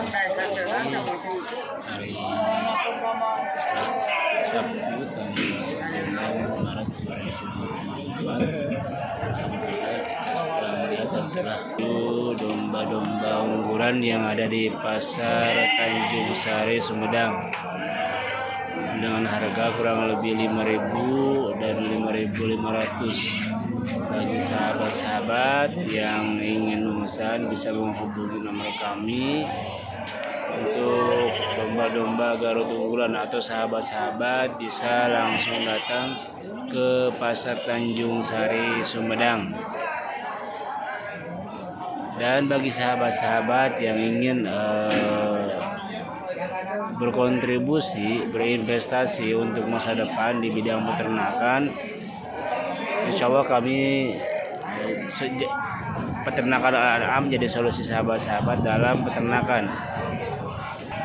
hari Sabtu tanggal 9 Maret 2024. Kita sedang melihat adalah domba-domba unggulan yang ada di Pasar Tanjung Sari Sumedang dengan harga kurang lebih 5.000 dan 5.500. Bagi sahabat-sahabat yang ingin memesan bisa menghubungi nomor kami untuk domba-domba Garut unggulan, atau sahabat-sahabat bisa langsung datang ke Pasar Tanjung Sari Sumedang. Dan bagi sahabat-sahabat yang ingin berkontribusi, berinvestasi untuk masa depan di bidang peternakan, insya Allah kami peternakan Al-An'am menjadi solusi sahabat-sahabat dalam peternakan.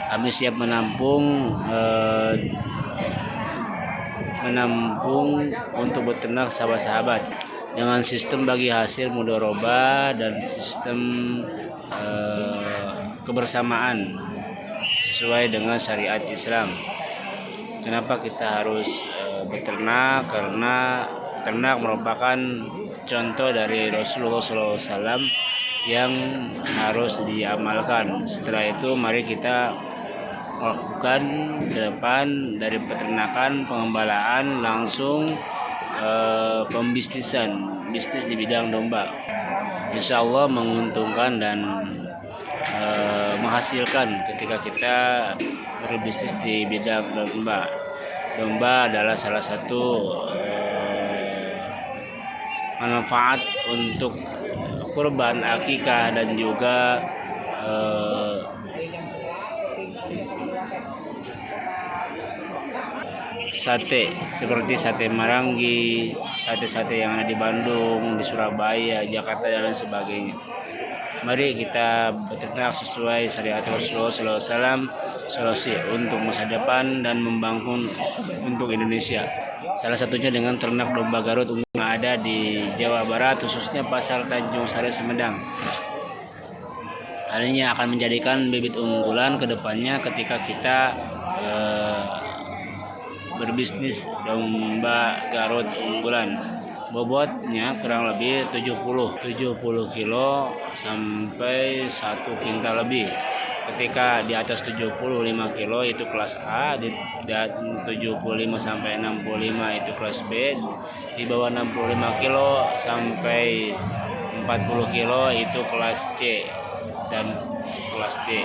Kami siap menampung untuk beternak sahabat-sahabat dengan sistem bagi hasil mudharabah dan sistem kebersamaan sesuai dengan syariat Islam. Kenapa kita harus beternak? Karena ternak merupakan contoh dari Rasulullah SAW yang harus diamalkan. Setelah itu mari kita lakukan ke depan dari peternakan, pengembalaan langsung bisnis di bidang domba. Insya Allah menguntungkan dan menghasilkan ketika kita berbisnis di bidang domba. Domba adalah salah satu manfaat untuk kurban, akikah, dan juga sate seperti sate Marangi, sate-sate yang ada di Bandung, di Surabaya, Jakarta, dan lain sebagainya. Mari kita beternak sesuai syariat Rasulullah SAW, solusi untuk masa depan dan membangun untuk Indonesia. Salah satunya dengan ternak domba Garut yang ada di Jawa Barat, khususnya Pasar Tanjung Sari Sumedang. Hal ini akan menjadikan bibit unggulan ke depannya ketika kita berbisnis domba Garut unggulan. Bobotnya kurang lebih 70 kilo sampai 1 kintal lebih. Ketika di atas 75 kilo itu kelas A, di 75 sampai 65 itu kelas B, di bawah 65 kilo sampai 40 kilo itu kelas C dan kelas D.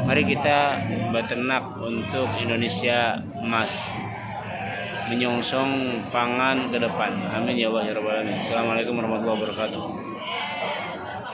Mari kita beternak untuk Indonesia emas, menyongsong pangan ke depan. Amin ya Allah ya Rabbal Alamin. Assalamualaikum warahmatullahi wabarakatuh.